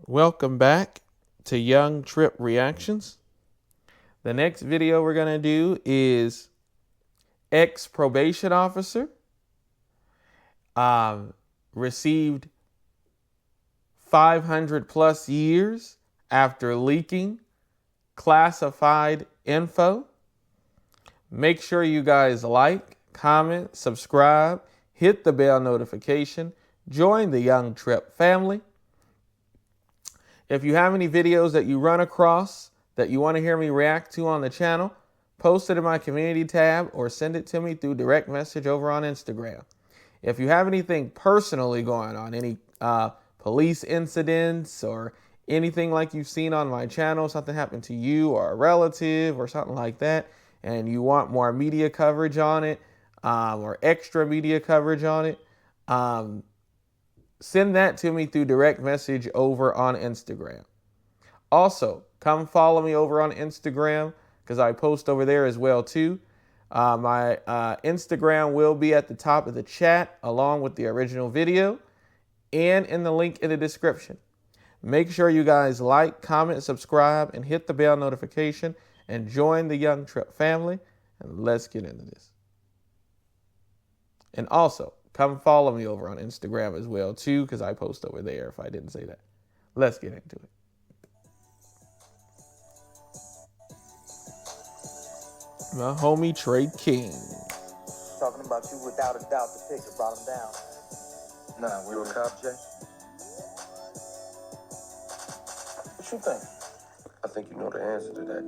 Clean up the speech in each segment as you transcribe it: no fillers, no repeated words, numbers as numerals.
Welcome back to Young Tripp Reactions. The next video we're going to do is ex-probation officer received 500 plus years after leaking classified info. Make sure you guys like, comment, subscribe, hit the bell notification, join the Young Tripp family. If you have any videos that you run across that you want to hear me react to on the channel, post it in my community tab or send it to me through direct message over on Instagram. If you have anything personally going on, any police incidents or anything like you've seen on my channel, something happened to you or a relative or something like that, and you want more media coverage on it or extra media coverage on it, send that to me through direct message over on Instagram. Also, come follow me over on Instagram because I post over there as well too. My Instagram will be at the top of the chat along with the original video and in the link in the description. Make sure you guys like, comment, subscribe, and hit the bell notification and join the Young Tripp family. And let's get into this. And also, come follow me over on Instagram as well too because I post over there if I didn't say that. Let's get into it. My homie Trey King. Talking about you without a doubt, the picture brought him down. Nah, we were cop, Jay. What you think? I think you know the answer to that.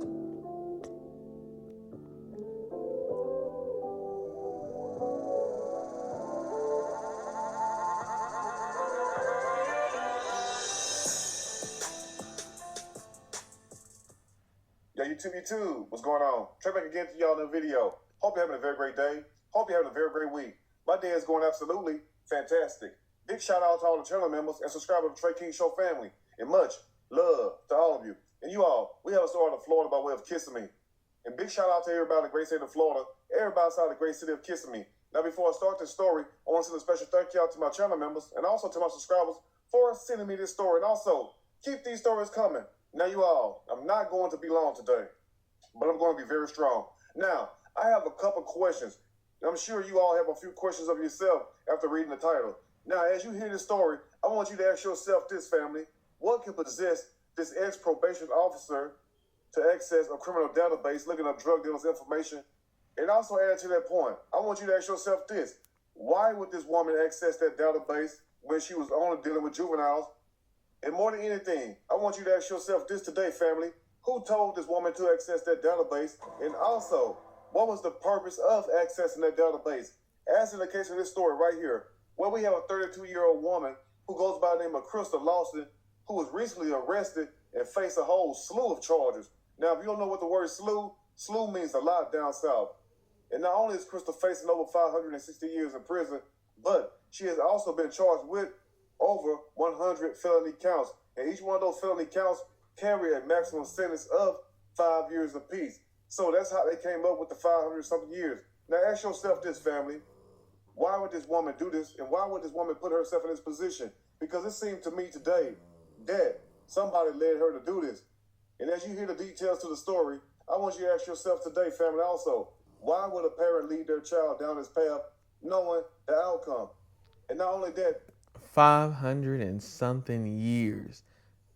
Yo, YouTube, what's going on? Trey back again to y'all in the video. Hope you're having a very great day. Hope you're having a very great week. My day is going absolutely fantastic. Big shout out to all the channel members and subscribers to the Trey King Show family. And much love to all of you. And you all, we have a story out of Florida by way of Kissimmee. And big shout out to everybody in the great state of Florida, everybody outside the great city of Kissimmee. Now, before I start this story, I want to send a special thank you out to my channel members and also to my subscribers for sending me this story. And also, keep these stories coming. Now, you all, I'm not going to be long today, but I'm going to be very strong. Now, I have a couple questions. I'm sure you all have a few questions of yourself after reading the title. Now, as you hear this story, I want you to ask yourself this, family. What can possess this ex-probation officer to access a criminal database looking up drug dealers' information? And also add to that point, I want you to ask yourself this. Why would this woman access that database when she was only dealing with juveniles? And more than anything, I want you to ask yourself this today, family. Who told this woman to access that database? And also, what was the purpose of accessing that database? As in the case of this story right here, where we have a 32-year-old woman who goes by the name of Crystal Lawson, who was recently arrested and faced a whole slew of charges. Now, if you don't know what the word slew means a lot down south. And not only is Crystal facing over 560 years in prison, but she has also been charged with over 100 felony counts. And each one of those felony counts carry a maximum sentence of 5 years apiece. So that's how they came up with the 500-something years. Now ask yourself this, family. Why would this woman do this? And why would this woman put herself in this position? Because it seemed to me today that somebody led her to do this. And as you hear the details to the story, I want you to ask yourself today, family, also, why would a parent lead their child down this path knowing the outcome? And not only that, 500 and something years.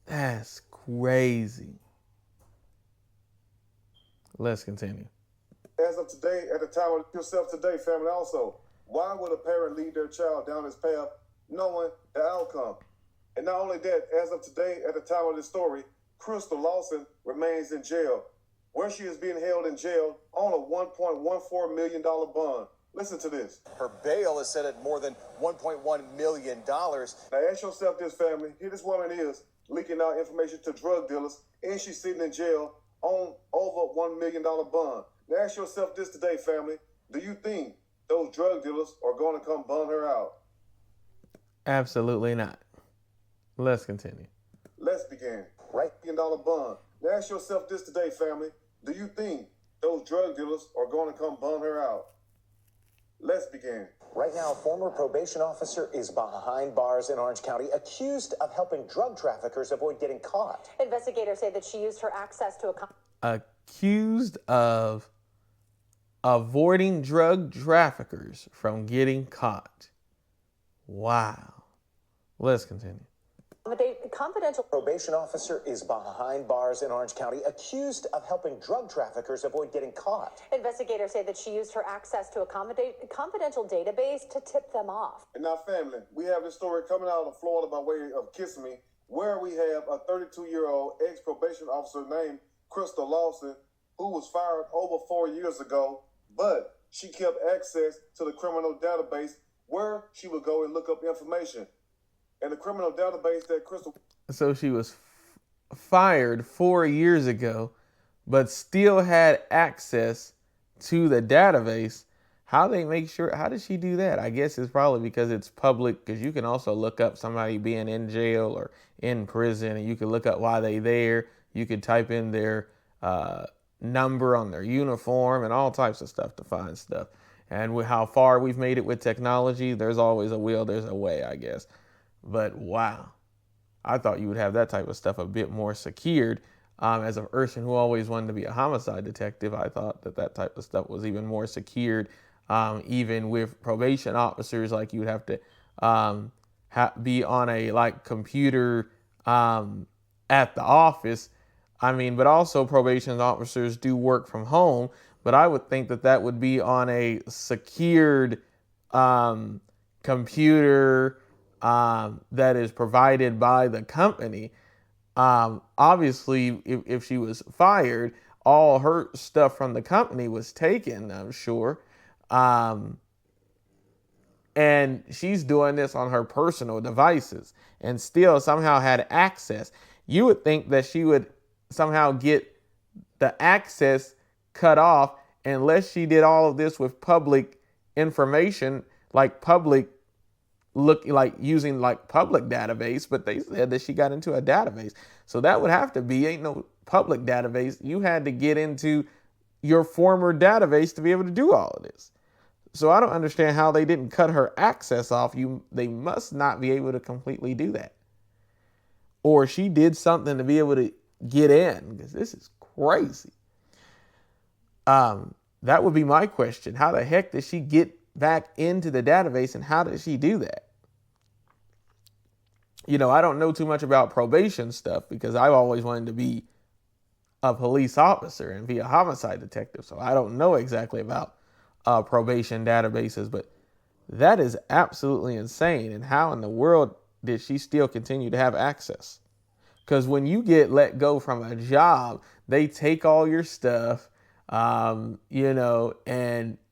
That's crazy. Let's continue. As of today, at the time of yourself today, family, also, why would a parent lead their child down this path knowing the outcome? And not only that, as of today, at the time of this story, Crystal Lawson remains in jail, where she is being held in jail on a $1.14 million bond. Listen to this. Her bail is set at more than $1.1 million. Now ask yourself this, family. Here this woman is leaking out information to drug dealers, and she's sitting in jail on over $1 million bond. Now ask yourself this today, family. Do you think those drug dealers are going to come bond her out? Absolutely not. Let's continue. Let's begin. Right. $1 million bond. Now ask yourself this today, family. Do you think those drug dealers are going to come bond her out? Let's begin. Right now, a former probation officer is behind bars in Orange County, accused of helping drug traffickers avoid getting caught. Investigators say that she used her access to Accused of avoiding drug traffickers from getting caught. Wow. Let's continue. confidential. Probation officer is behind bars in Orange County, accused of helping drug traffickers avoid getting caught. Investigators say that she used her access to a confidential database to tip them off. And now, family, we have this story coming out of Florida by way of Kissimmee, where we have a 32-year-old ex-probation officer named Crystal Lawson, who was fired over 4 years ago, but she kept access to the criminal database where she would go and look up information. And the criminal database that Crystal... So she was fired 4 years ago, but still had access to the database. How they make sure, how did she do that? I guess it's probably because it's public, because you can also look up somebody being in jail or in prison, and you can look up why they there. You could type in their number on their uniform and all types of stuff to find stuff. And with how far we've made it with technology, there's always a will, there's a way, I guess. But wow, I thought you would have that type of stuff a bit more secured. As a person who always wanted to be a homicide detective, I thought that that type of stuff was even more secured. Even with probation officers, like you would have to be on a computer at the office. I mean, but also probation officers do work from home, but I would think that that would be on a secured computer that is provided by the company. Obviously, if she was fired, all her stuff from the company was taken, I'm sure. And she's doing this on her personal devices and still somehow had access. You would think that she would somehow get the access cut off unless she did all of this with public information, like using public database, but they said that she got into a database. So that would have to be, ain't no public database. You had to get into your former database to be able to do all of this. So I don't understand how they didn't cut her access off. They must not be able to completely do that. Or she did something to be able to get in, because this is crazy. That would be my question. How the heck did she get back into the database, and how did she do that? You know, I don't know too much about probation stuff because I've always wanted to be a police officer and be a homicide detective. So I don't know exactly about probation databases, but that is absolutely insane. And how in the world did she still continue to have access? Because when you get let go from a job, they take all your stuff, and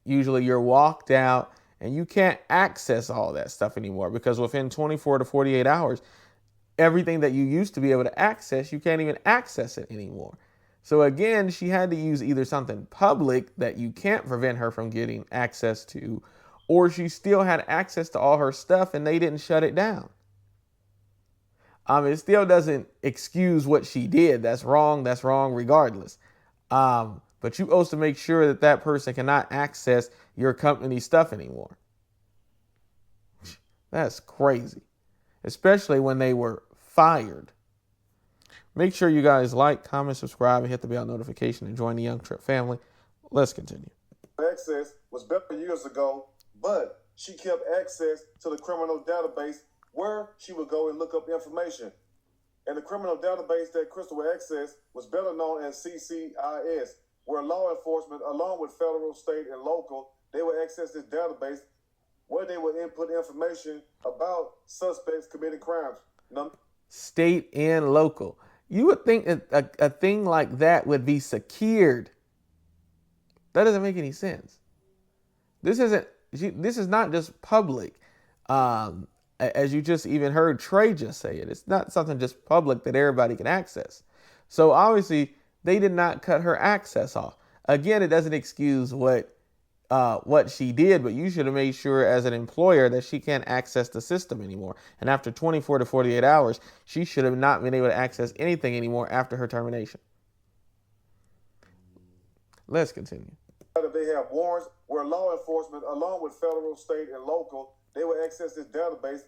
usually you're walked out and you can't access all that stuff anymore, because within 24 to 48 hours, everything that you used to be able to access, you can't even access it anymore. So again, she had to use either something public that you can't prevent her from getting access to, or she still had access to all her stuff and they didn't shut it down. It still doesn't excuse what she did. That's wrong regardless. But you're supposed to make sure that that person cannot access your company stuff anymore. That's crazy. Especially when they were fired. Make sure you guys like, comment, subscribe, and hit the bell notification and join the Young Tripp family. Let's continue. Access was better years ago, but she kept access to the criminal database where she would go and look up information. And the criminal database that Crystal would access was better known as CCIS, where law enforcement, along with federal, state, and local, they would access this database where they would input information about suspects committing crimes. State and local. You would think a thing like that would be secured. That doesn't make any sense. This is not just public. As you just even heard Trey just say it. It's not something just public that everybody can access. So obviously they did not cut her access off. Again, it doesn't excuse what she did, but you should have made sure as an employer that she can't access the system anymore. And after 24 to 48 hours, she should have not been able to access anything anymore after her termination. Let's continue. They they have warrants, where law enforcement, along with federal, state, and local, they will access this database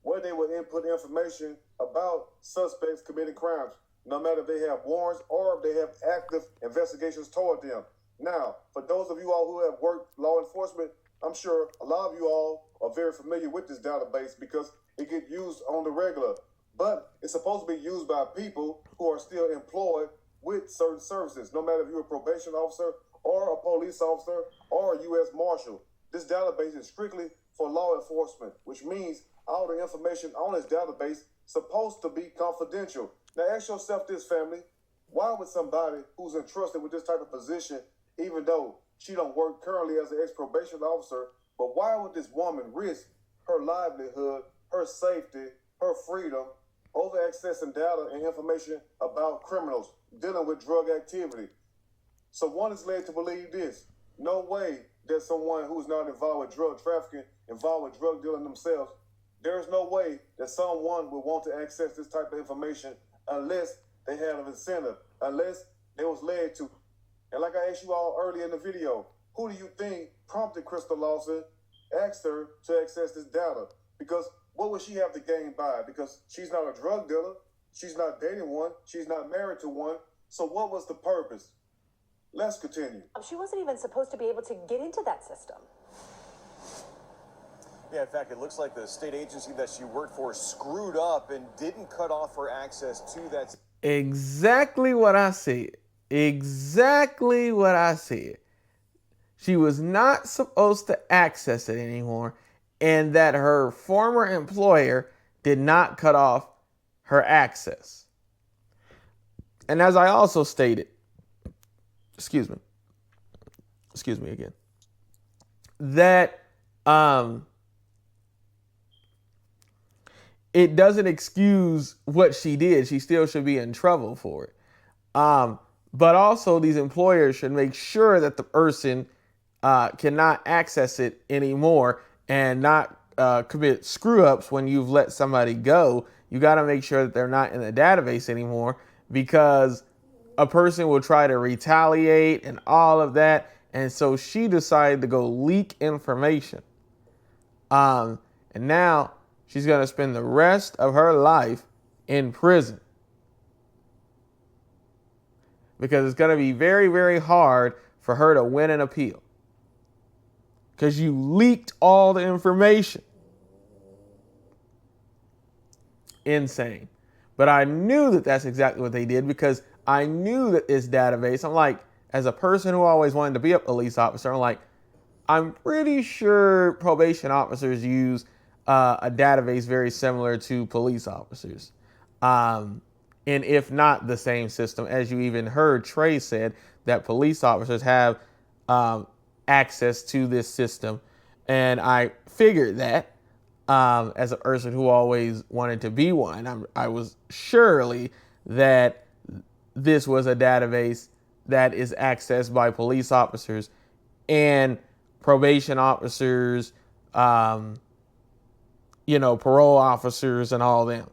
where they will input information about suspects committing crimes, no matter if they have warrants or if they have active investigations toward them. Now, for those of you all who have worked law enforcement, I'm sure a lot of you all are very familiar with this database because it gets used on the regular. But it's supposed to be used by people who are still employed with certain services, no matter if you're a probation officer or a police officer or a U.S. Marshal. This database is strictly for law enforcement, which means all the information on this database is supposed to be confidential. Now ask yourself this, family. Why would somebody who's entrusted with this type of position, even though she don't work currently as an ex-probation officer, but why would this woman risk her livelihood, her safety, her freedom over accessing data and information about criminals dealing with drug activity? So one is led to believe this: no way that someone who's not involved with drug trafficking, involved with drug dealing themselves, there's no way that someone would want to access this type of information unless they had an incentive, unless they was led to. And like I asked you all earlier in the video, who do you think prompted Crystal Lawson, asked her to access this data? Because what would she have to gain by it? Because she's not a drug dealer, she's not dating one, she's not married to one. So what was the purpose? Let's continue. She wasn't even supposed to be able to get into that system. Yeah, in fact, it looks like the state agency that she worked for screwed up and didn't cut off her access to that. Exactly what I said. Exactly what I said. She was not supposed to access it anymore, and that her former employer did not cut off her access. And as I also stated, excuse me again, that it doesn't excuse what she did. She still should be in trouble for it. But also these employers should make sure that the person cannot access it anymore and not commit screw-ups when you've let somebody go. You got to make sure that they're not in the database anymore, because a person will try to retaliate and all of that. And so she decided to go leak information. And now she's going to spend the rest of her life in prison, because it's going to be very, very hard for her to win an appeal, because you leaked all the information. Insane. But I knew that that's exactly what they did, because I knew that this database, I'm like, as a person who always wanted to be a police officer, I'm like, I'm pretty sure probation officers use a database very similar to police officers. And if not the same system, as you even heard Trey said, that police officers have access to this system. And I figured that as a person who always wanted to be one, I was surely that this was a database that is accessed by police officers and probation officers, parole officers and all them.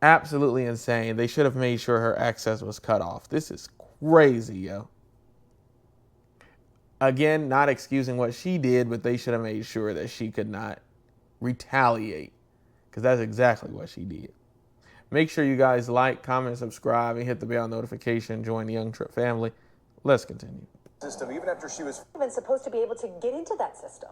Absolutely insane. They should have made sure her access was cut off. This is crazy, yo. Again, not excusing what she did, but they should have made sure that she could not retaliate, because that's exactly what she did. Make sure you guys like, comment, subscribe, and hit the bell notification. Join the Young Tripp family. Let's continue. System, even after she was Even supposed to be able to get into that system.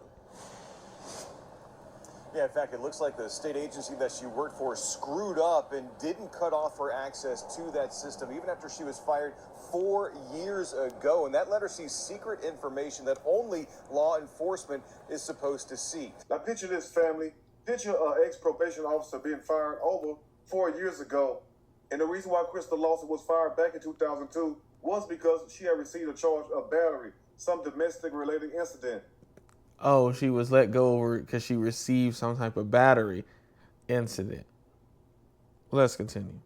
Yeah, in fact, it looks like the state agency that she worked for screwed up and didn't cut off her access to that system, even after she was fired 4 years ago. And that let her see secret information that only law enforcement is supposed to see. Now picture this, family. Picture an ex-probation officer being fired over 4 years ago. And the reason why Crystal Lawson was fired back in 2002 was because she had received a charge of battery, some domestic-related incident. Oh, she was let go because she received some type of battery incident. Let's continue.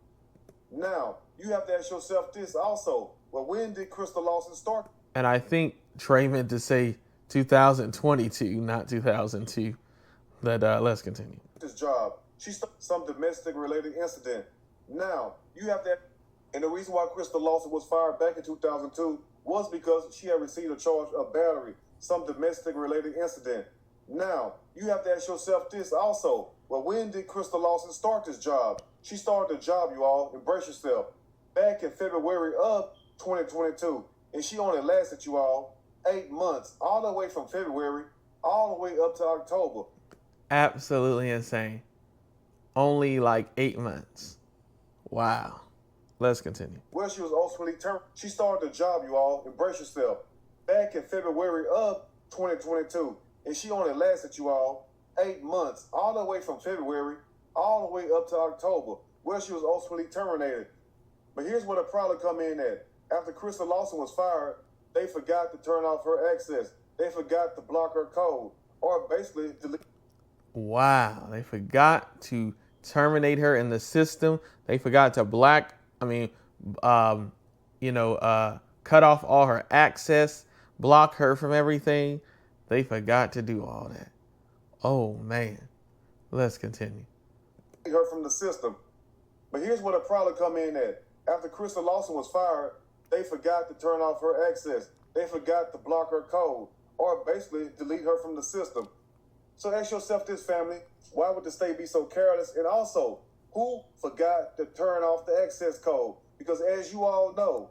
Now, you have to ask yourself this also. Well, when did Crystal Lawson start? And I think Trey meant to say 2022, not 2002. But let's continue. This job. She started some domestic-related incident. Now, you have that. And the reason why Crystal Lawson was fired back in 2002 was because she had received a charge of battery, some domestic related incident. Now, you have to ask yourself this also. Well, when did Crystal Lawson start this job? She started the job, you all, embrace yourself, back in February of 2022. And she only lasted, you all, 8 months, all the way from February, all the way up to October. Absolutely insane. Only like 8 months. Wow. Let's continue. Well, she was ultimately terminated. She started the job, you all, embrace yourself, back in February of 2022. And she only lasted, you all, 8 months, all the way from February, all the way up to October, where she was ultimately terminated. But here's where the problem come in at. After Crystal Lawson was fired, they forgot to turn off her access. They forgot to block her code, or basically delete. Wow. They forgot to terminate her in the system. They forgot to cut off all her access, block her from everything. They forgot to do all that. Oh, man. Let's continue. Her from the system. But here's where the problem come in at. After Crystal Lawson was fired, they forgot to turn off her access. They forgot to block her code, or basically delete her from the system. So ask yourself this, family, why would the state be so careless? And also, who forgot to turn off the access code? Because as you all know,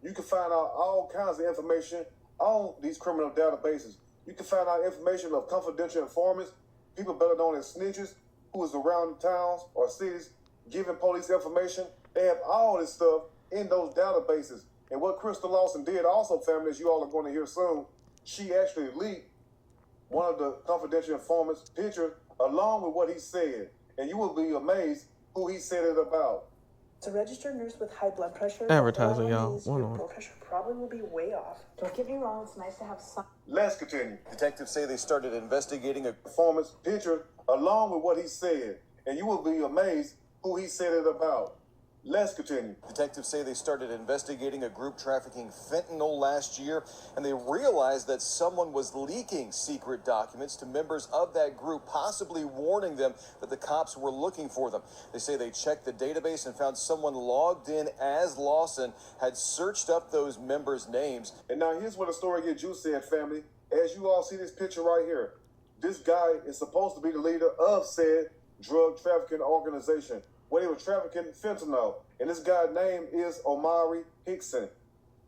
you can find out all kinds of information on these criminal databases. You can find out information of confidential informants, people better known as snitches, who is around towns or cities giving police information. They have all this stuff in those databases. And what Crystal Lawson did also, family, as you all are going to hear soon, she actually leaked one of the confidential informants' pictures along with what he said. And you will be amazed who he said it about. As a registered nurse with high blood pressure, Advertising, y'all. your blood pressure probably will be way off. Don't get me wrong, it's nice to have some. Let's continue. Detectives say they started investigating a Performance picture along with what he said. And you will be amazed who he said it about. Let's continue. Detectives say they started investigating a group trafficking fentanyl last year, and they realized that someone was leaking secret documents to members of that group, possibly warning them that the cops were looking for them. They say they checked the database and found someone logged in as Lawson had searched up those members' names. And now here's where the story gets juicy at, family. As you all see this picture right here, this guy is supposed to be the leader of said drug trafficking organization, where they were trafficking fentanyl. And this guy's name is Omari Hickson.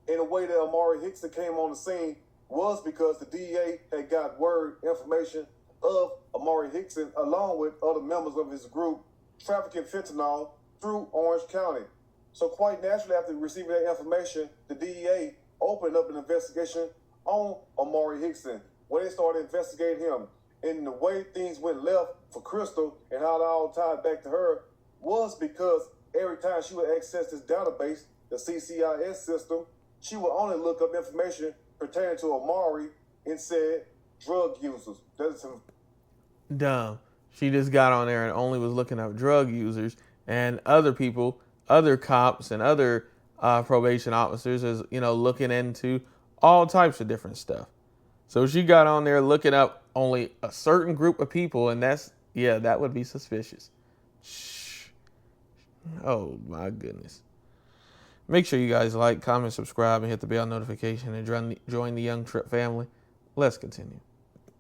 And the way that Omari Hickson came on the scene was because the DEA had got information of Omari Hickson along with other members of his group trafficking fentanyl through Orange County. So quite naturally, after receiving that information, the DEA opened up an investigation on Omari Hickson, where they started investigating him. And the way things went left for Crystal and how it all tied back to her was because every time she would access this database, the CCIS system, she would only look up information pertaining to Omari and said drug users. That's Dumb. She just got on there and only was looking up drug users, and other people, other cops and other probation officers is, looking into all types of different stuff. So she got on there looking up only a certain group of people, and that would be suspicious. Shh. Oh my goodness. Make sure you guys like, comment, subscribe, and hit the bell notification and join the Young Tripp family. Let's continue.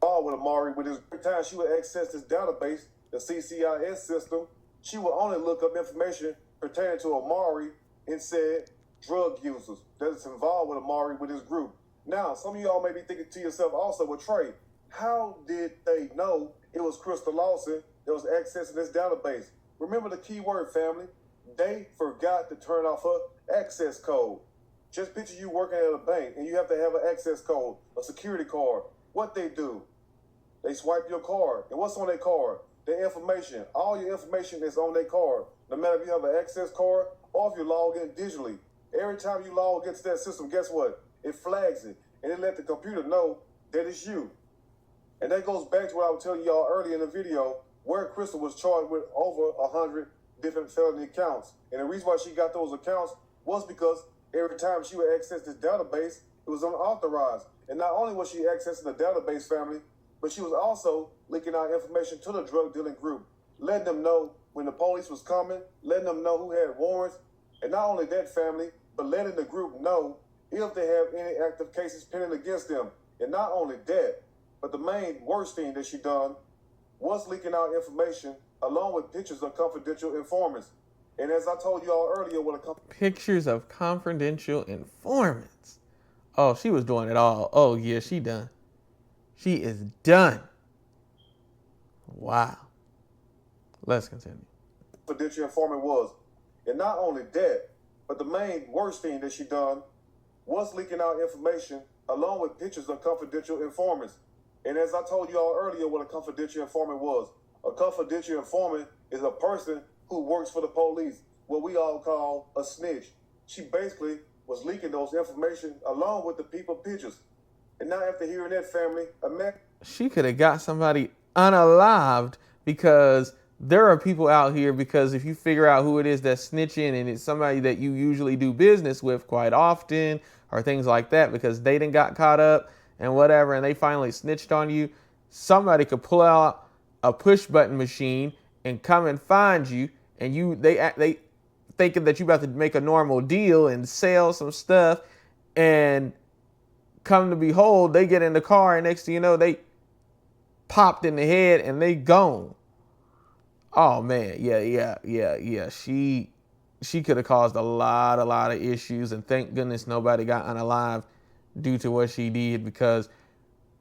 With Omari, with his every time she would access this database, the CCIS system, she would only look up information pertaining to Omari and said drug users that's involved with Omari with his group. Now, some of y'all may be thinking to yourself also, well, Trey, how did they know it was Crystal Lawson that was accessing this database? Remember the key word, family. They forgot to turn off her access code. Just picture you working at a bank and you have to have an access code, a security card. What they do? They swipe your card. And what's on their card? Their information. All your information is on their card. No matter if you have an access card or if you log in digitally. Every time you log into that system, guess what? It flags it. And it let the computer know that it's you. And that goes back to what I was telling y'all earlier in the video, where Crystal was charged with over 100 different felony accounts. And the reason why she got those accounts was because every time she would access this database, it was unauthorized. And not only was she accessing the database, family, but she was also leaking out information to the drug dealing group, letting them know when the police was coming, letting them know who had warrants. And not only that, family, but letting the group know if they have any active cases pending against them. And not only that, but the main worst thing that she done was leaking out information along with pictures of confidential informants. And as I told you all earlier, pictures of confidential informants. Oh, she was doing it all. Oh, yeah, she done. She is done. Wow. Let's continue. Confidential informant was. And not only that, but the main worst thing that she done was leaking out information along with pictures of confidential informants. And as I told you all earlier what a confidential informant was. A confidential informant is a person who works for the police, what we all call a snitch. She basically was leaking those information along with the people pictures. And now after hearing that, family, she could have got somebody unalived, because there are people out here, because if you figure out who it is that's snitching and it's somebody that you usually do business with quite often or things like that, because they done got caught up and whatever and they finally snitched on you, somebody could pull out a push button machine and come and find you, and they thinking that you about to make a normal deal and sell some stuff, and come to behold, they get in the car and next thing you know, they popped in the head and they gone. Oh man, yeah. She could have caused a lot of issues, and thank goodness nobody got unalive due to what she did, because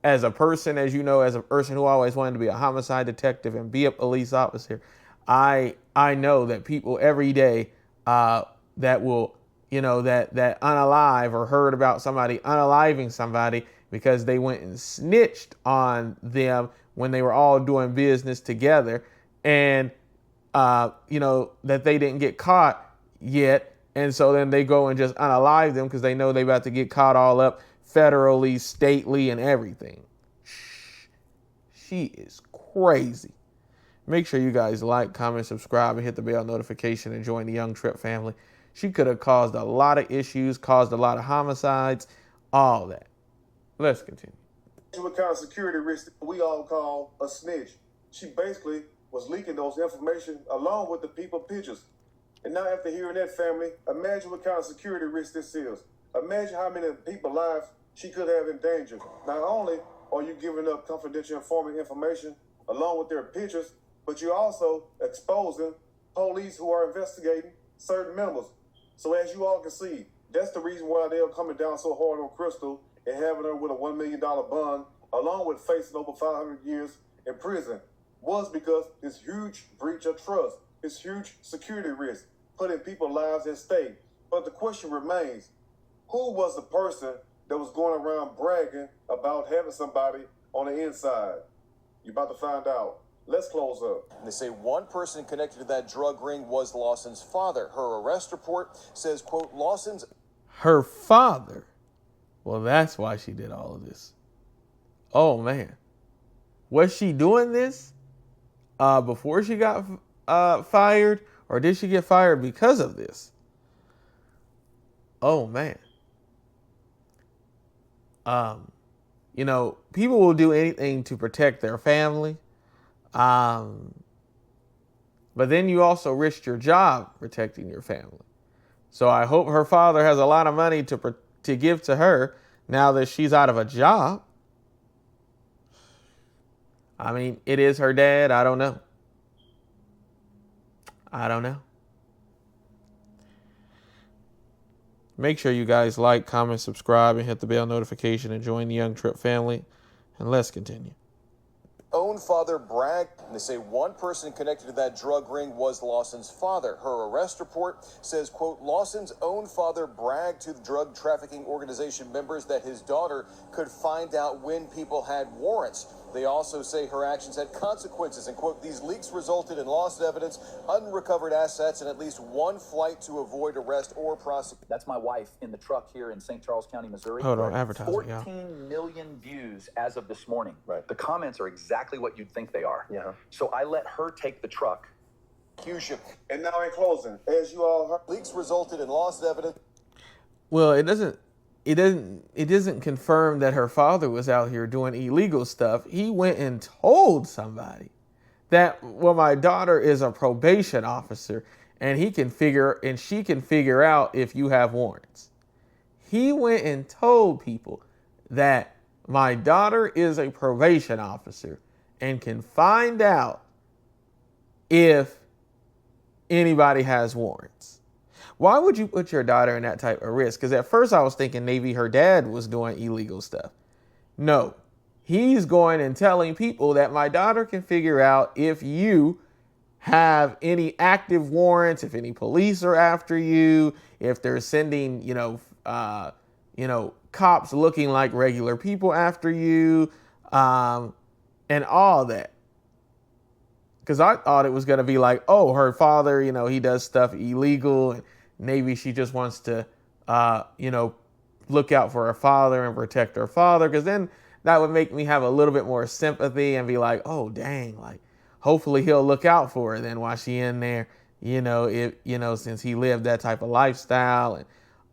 as a person, as you know, as a person who always wanted to be a homicide detective and be a police officer, I know that people every day that will, that unalive or heard about somebody unaliving somebody because they went and snitched on them when they were all doing business together, and that they didn't get caught yet, and so then they go and just unalive them because they know they about to get caught all up federally, stately, and everything. She is crazy. Make sure you guys like, comment, subscribe, and hit the bell notification and join the Young Tripp family. She could have caused a lot of issues, caused a lot of homicides, all that. Let's continue. What kind of security risk we all call a snitch? She basically was leaking those information along with the people pictures. And now after hearing that, family, imagine what kind of security risk this is. Imagine how many people's lives she could have in danger. Not only are you giving up confidential informant information along with their pictures, but you're also exposing police who are investigating certain members. So as you all can see, that's the reason why they're coming down so hard on Crystal and having her with a $1 million bond, along with facing over 500 years in prison, was because this huge breach of trust, this huge security risk, putting people's lives at stake. But the question remains, who was the person that was going around bragging about having somebody on the inside? You're about to find out. Let's close up. They say one person connected to that drug ring was Lawson's father. Her arrest report says, quote, her father? Well, that's why she did all of this. Oh, man. Was she doing this before she got fired, or did she get fired because of this? Oh, man. People will do anything to protect their family. But then you also risk your job protecting your family. So I hope her father has a lot of money to give to her now that she's out of a job. I mean, it is her dad. I don't know. Make sure you guys like, comment, subscribe, and hit the bell notification and join the Young Tripp family. And let's continue. Own father bragged. They say one person connected to that drug ring was Lawson's father. Her arrest report says, quote, Lawson's own father bragged to the drug trafficking organization members that his daughter could find out when people had warrants. They also say her actions had consequences, and, quote, these leaks resulted in lost evidence, unrecovered assets, and at least one flight to avoid arrest or prosecution. That's my wife in the truck here in St. Charles County, Missouri. Hold on, advertising, 14 million views as of this morning. Right. The comments are exactly what you'd think they are. Yeah. So I let her take the truck. And now in closing, as you all heard, Leaks resulted in lost evidence. Well, it doesn't confirm that her father was out here doing illegal stuff. He went and told somebody that, well, my daughter is a probation officer and she can figure out if you have warrants. He went and told people that my daughter is a probation officer and can find out if anybody has warrants. Why would you put your daughter in that type of risk? Because at first I was thinking maybe her dad was doing illegal stuff. No, he's going and telling people that my daughter can figure out if you have any active warrants, if any police are after you, if they're sending, cops looking like regular people after you, and all that. Because I thought it was going to be like, oh, her father, he does stuff illegal, and maybe she just wants to, look out for her father and protect her father. Because then that would make me have a little bit more sympathy and be like, oh, dang, like, hopefully he'll look out for her then while she in there, since he lived that type of lifestyle and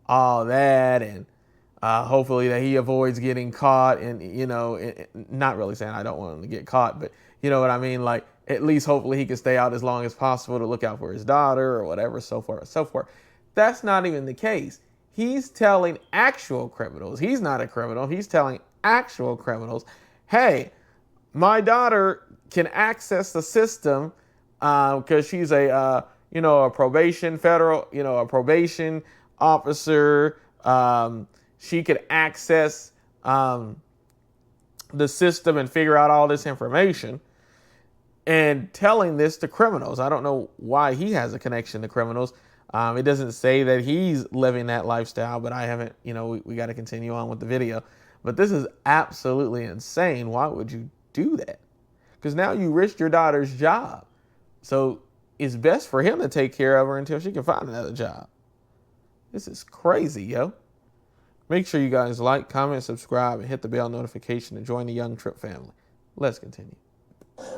all that. And hopefully that he avoids getting caught, and, not really saying I don't want him to get caught, but you know what I mean? Like, at least hopefully he can stay out as long as possible to look out for his daughter or whatever, so forth and so forth. That's not even the case. He's telling actual criminals. He's not a criminal. He's telling actual criminals, hey, my daughter can access the system because she's a probation officer. She could access the system and figure out all this information, and telling this to criminals. I don't know why he has a connection to criminals. It doesn't say that he's living that lifestyle, but I haven't, we got to continue on with the video. But this is absolutely insane. Why would you do that? Because now you risked your daughter's job. So it's best for him to take care of her until she can find another job. This is crazy, yo. Make sure you guys like, comment, subscribe, and hit the bell notification to join the young Tripp family. Let's continue.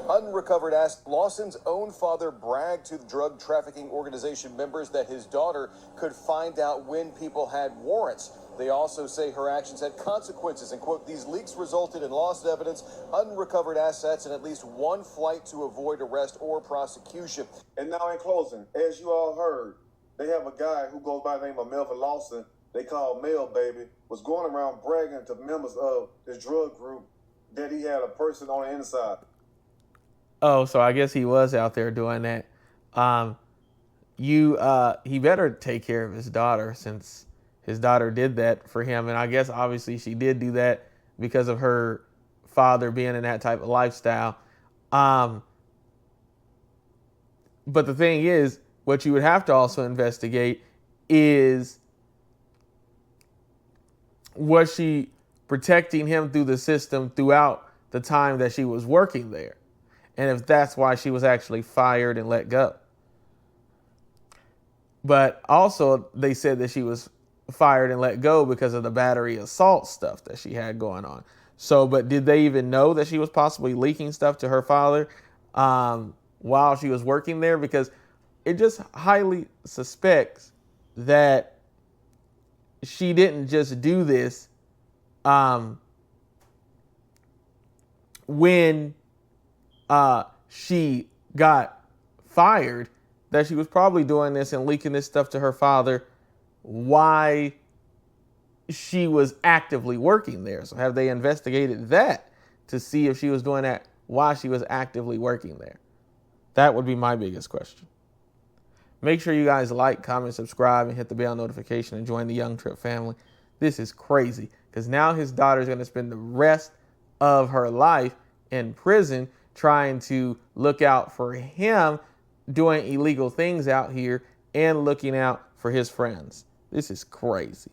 Unrecovered asked Lawson's own father bragged to the drug trafficking organization members that his daughter could find out when people had warrants. They also say her actions had consequences, and quote, these leaks resulted in lost evidence, unrecovered assets, and at least one flight to avoid arrest or prosecution. And now in closing, as you all heard, they have a guy who goes by the name of Melvin Lawson, they call Mel Baby, was going around bragging to members of his drug group that he had a person on the inside. Oh, so I guess he was out there doing that. He better take care of his daughter, since his daughter did that for him. And I guess obviously she did do that because of her father being in that type of lifestyle. But the thing is, what you would have to also investigate is, was she protecting him through the system throughout the time that she was working there? And if that's why she was actually fired and let go. But also they said that she was fired and let go because of the battery assault stuff that she had going on. So, but did they even know that she was possibly leaking stuff to her father while she was working there? Because it just highly suspects that she didn't just do this when she got fired, that she was probably doing this and leaking this stuff to her father while she was actively working there. So have they investigated that to see if she was doing that while she was actively working there? That would be my biggest question. Make sure you guys like, comment, subscribe, and hit the bell notification and join the young Tripp family. This is crazy, because now his daughter's going to spend the rest of her life in prison trying to look out for him doing illegal things out here and looking out for his friends. This is crazy.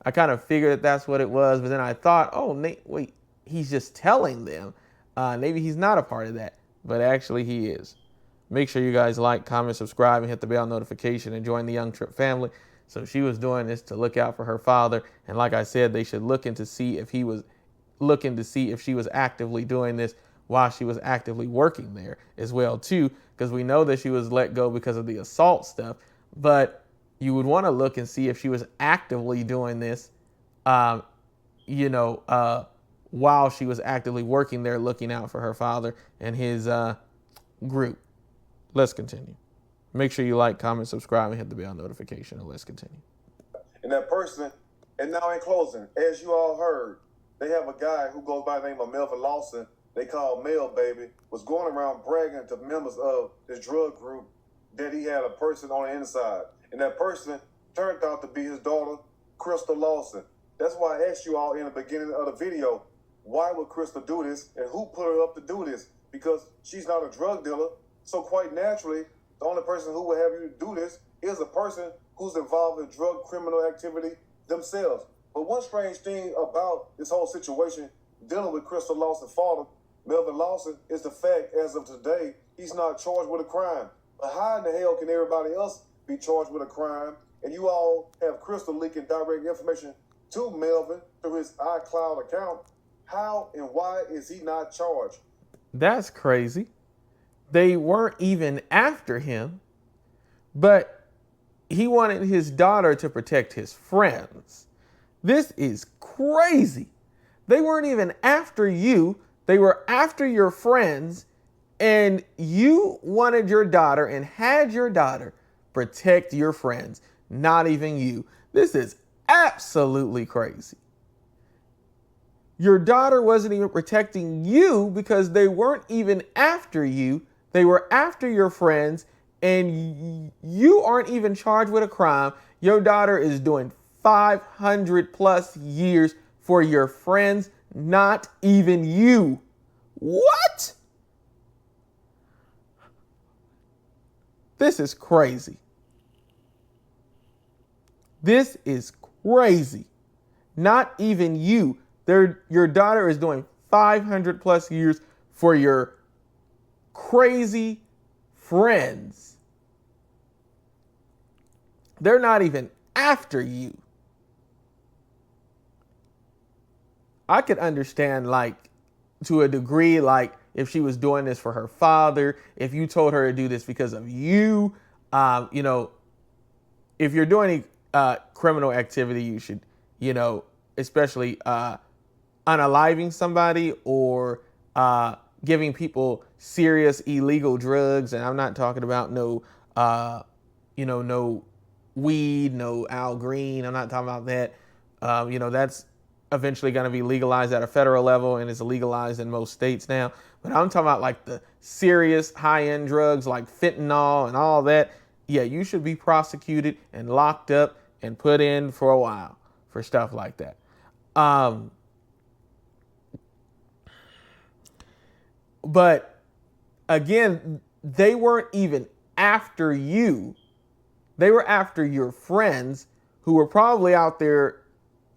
I kind of figured that that's what it was, but then I thought, oh, wait, he's just telling them. Maybe he's not a part of that, but actually he is. Make sure you guys like, comment, subscribe, and hit the bell notification and join the young Tripp family. So she was doing this to look out for her father. And like I said, they should look into see if he was looking to see if she was actively doing this while she was actively working there as well too, because we know that she was let go because of the assault stuff. But you would want to look and see if she was actively doing this, while she was actively working there, looking out for her father and his group. Let's continue. Make sure you like, comment, subscribe, and hit the bell notification, and let's continue. And that person, and now in closing, as you all heard, they have a guy who goes by the name of Melvin Lawson, they call Mel Baby, was going around bragging to members of this drug group that he had a person on the inside. And that person turned out to be his daughter, Crystal Lawson. That's why I asked you all in the beginning of the video, why would Crystal do this and who put her up to do this? Because she's not a drug dealer. So quite naturally, the only person who would have you do this is a person who's involved in drug criminal activity themselves. But one strange thing about this whole situation dealing with Crystal Lawson's father, Melvin Lawson, is the fact as of today, he's not charged with a crime. But how in the hell can everybody else be charged with a crime? And you all have Crystal leaking direct information to Melvin through his iCloud account. How and why is he not charged? That's crazy. They weren't even after him, but he wanted his daughter to protect his friends. This is crazy. They weren't even after you. They were after your friends, and you wanted your daughter and had your daughter protect your friends, not even you. This is absolutely crazy. Your daughter wasn't even protecting you because they weren't even after you. They were after your friends, and you aren't even charged with a crime. Your daughter is doing 500 plus years for your friends, not even you. What? This is crazy. This is crazy. Not even you. Your daughter is doing 500 plus years for your crazy friends. They're not even after you. I could understand, like, to a degree, like, if she was doing this for her father, if you told her to do this because of you, if you're doing criminal activity, you should, especially unaliving somebody or giving people serious illegal drugs. And I'm not talking about no weed, no Al Green. I'm not talking about that. That's eventually going to be legalized at a federal level and is legalized in most states now. But I'm talking about like the serious high-end drugs like fentanyl and all that. Yeah, you should be prosecuted and locked up and put in for a while for stuff like that. But again, they weren't even after you. They were after your friends who were probably out there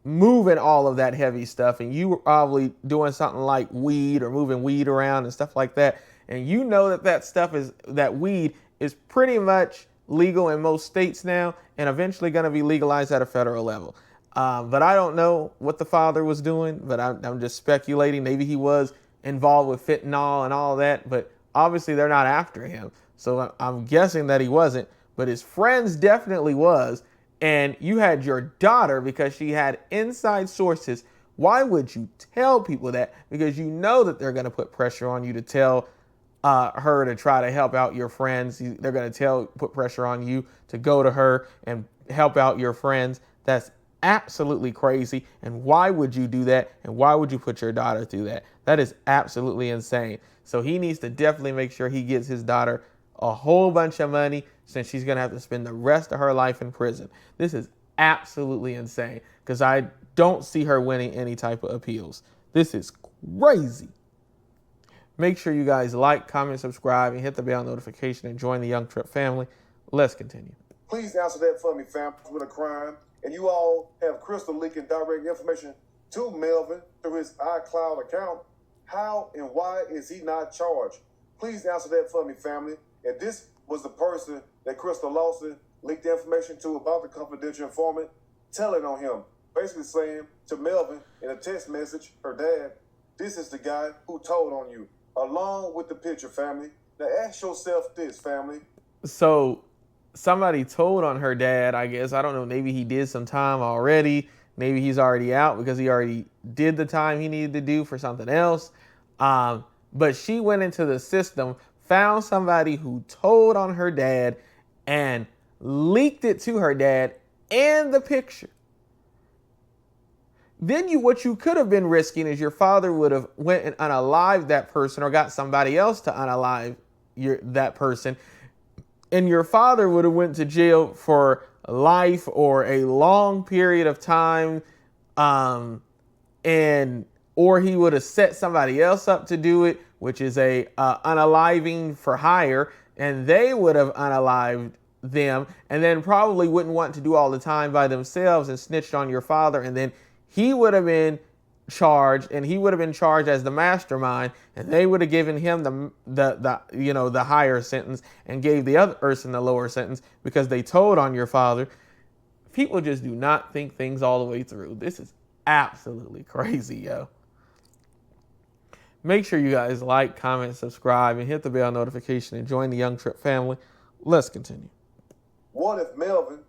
moving all of that heavy stuff, and you were probably doing something like weed or moving weed around and stuff like that. And you know that weed is pretty much legal in most states now and eventually going to be legalized at a federal level. But I don't know what the father was doing, but I'm just speculating. Maybe he was involved with fentanyl and all that, but obviously they're not after him. So I'm guessing that he wasn't, but his friends definitely was. And you had your daughter because she had inside sources. Why would you tell people that? Because you know that they're going to put pressure on you to tell her to try to help out your friends. They're going to put pressure on you to go to her and help out your friends. That's absolutely crazy. And why would you do that? And why would you put your daughter through that? That is absolutely insane. So he needs to definitely make sure he gets his daughter a whole bunch of money, since she's going to have to spend the rest of her life in prison. This is absolutely insane because I don't see her winning any type of appeals. This is crazy. Make sure you guys like, comment, subscribe, and hit the bell notification and join the Young Tripp family. Let's continue. Please answer that for me, fam, with a crime. And you all have Crystal leaking direct information to Melvin through his iCloud account. How and why is he not charged? Please answer that for me, family. And this was the person that Crystal Lawson leaked the information to about the confidential informant, telling on him, basically saying to Melvin in a text message, her dad, this is the guy who told on you, along with the picture, family. Now ask yourself this, family. So somebody told on her dad, I guess. I don't know, maybe he did some time already. Maybe he's already out because he already did the time he needed to do for something else. But she went into the system, found somebody who told on her dad and leaked it to her dad and the picture. then what you could have been risking is your father would have went and unalived that person or got somebody else to unalive that person, and your father would have went to jail for life or a long period of time, and or he would have set somebody else up to do it, which is a unaliving for hire, and they would have unalived them, and then probably wouldn't want to do all the time by themselves and snitched on your father, and then he would have been charged, and he would have been charged as the mastermind, and they would have given him the higher sentence and gave the other person the lower sentence because they told on your father. People just do not think things all the way through. This is absolutely crazy, yo. Make sure you guys like, comment, subscribe, and hit the bell notification and join the Young Tripp family. Let's continue. What if Melvin,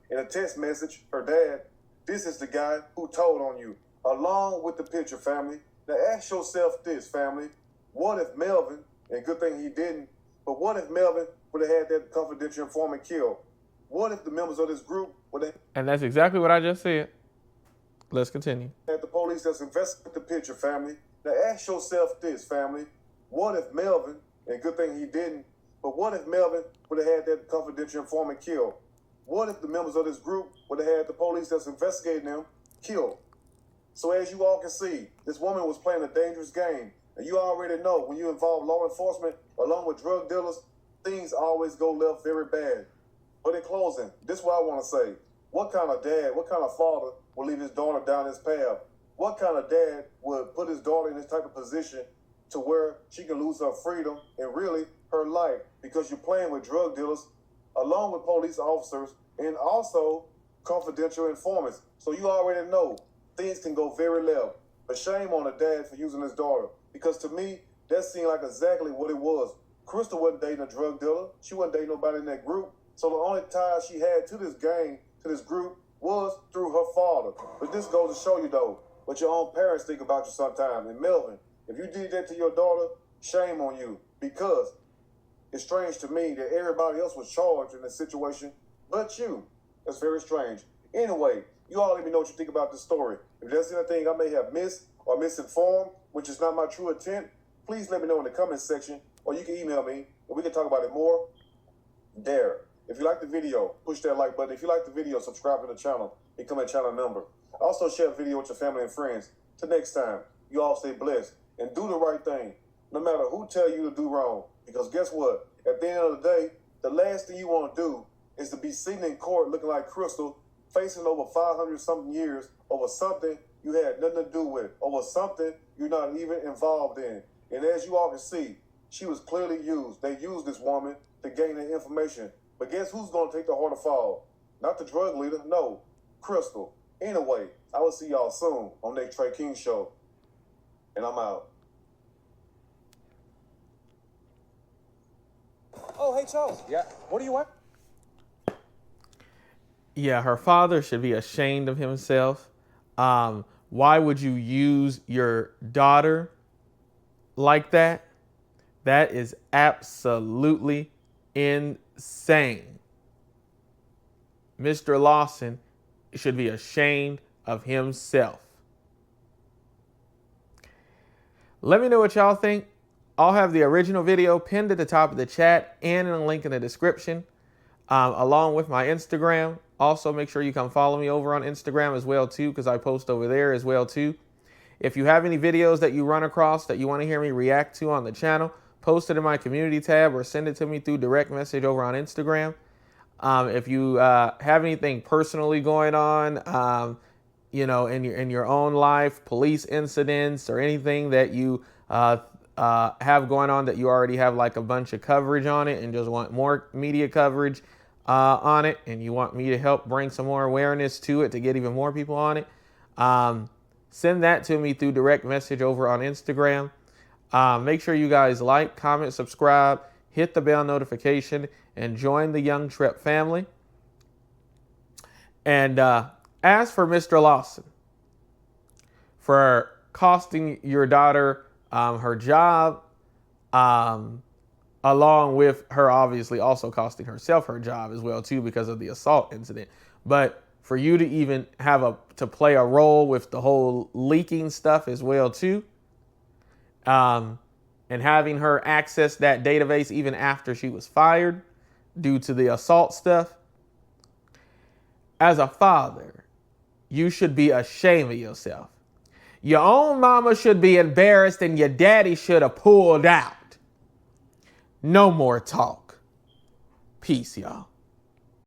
in a text message, her dad, this is the guy who told on you, along with the picture, family. Now ask yourself this, family. What if Melvin, and good thing he didn't, but what if Melvin would have had that confidential informant killed? What if the members of this group would have... And that's exactly what I just said. Let's continue. ...had the police that's investigating the picture, family. Now ask yourself this, family. What if Melvin, and good thing he didn't, but what if Melvin would have had that confidential informant killed? What if the members of this group would have had the police that's investigating them killed? So as you all can see, this woman was playing a dangerous game. And you already know when you involve law enforcement along with drug dealers, things always go left very bad. But in closing, this is what I want to say. What kind of dad, what kind of father would leave his daughter down this path? What kind of dad would put his daughter in this type of position to where she can lose her freedom and really her life because you're playing with drug dealers along with police officers and also confidential informants? So you already know things can go very left. But shame on the dad for using his daughter, because to me, that seemed like exactly what it was. Crystal wasn't dating a drug dealer. She wasn't dating nobody in that group. So the only tie she had to this gang, to this group, was through her father. But this goes to show you, though, what your own parents think about you sometimes. And Melvin, if you did that to your daughter, shame on you, because it's strange to me that everybody else was charged in this situation but you. That's very strange. Anyway, you all let me know what you think about this story. If there's anything I may have missed or misinformed, which is not my true intent, please let me know in the comments section, or you can email me and we can talk about it more there. If you like the video, push that like button. If you like the video, subscribe to the channel, become a channel member. Also share the video with your family and friends. Till next time, you all stay blessed and do the right thing, no matter who tell you to do wrong. Because guess what? At the end of the day, the last thing you want to do is to be sitting in court looking like Crystal, facing over 500-something years over something you had nothing to do with, over something you're not even involved in. And as you all can see, she was clearly used. They used this woman to gain the information. But guess who's going to take the harder fall? Not the drug leader, no, Crystal. Anyway, I will see y'all soon on Next Trey King Show. And I'm out. Oh, hey, Charles. Yeah. What do you want? Yeah, her father should be ashamed of himself. Why would you use your daughter like that? That is absolutely insane. Mr. Lawson should be ashamed of himself. Let me know what y'all think. I'll have the original video pinned at the top of the chat and in a link in the description, along with my Instagram. Also, make sure you come follow me over on Instagram as well, too, because I post over there as well, too. If you have any videos that you run across that you want to hear me react to on the channel, post it in my community tab or send it to me through direct message over on Instagram. If you have anything personally going on, in your own life, police incidents or anything that you have going on that you already have like a bunch of coverage on it and just want more media coverage on it, and you want me to help bring some more awareness to it to get even more people on it, send that to me through direct message over on Instagram. Make sure you guys like, comment, subscribe, hit the bell notification, and join the Young Tripp family. And as for Mr. Lawson, for costing your daughter her job, along with her obviously also costing herself her job as well too because of the assault incident. But for you to even to play a role with the whole leaking stuff as well too. And having her access that database even after she was fired due to the assault stuff. As a father, you should be ashamed of yourself. Your own mama should be embarrassed and your daddy should have pulled out. No more talk. Peace, y'all.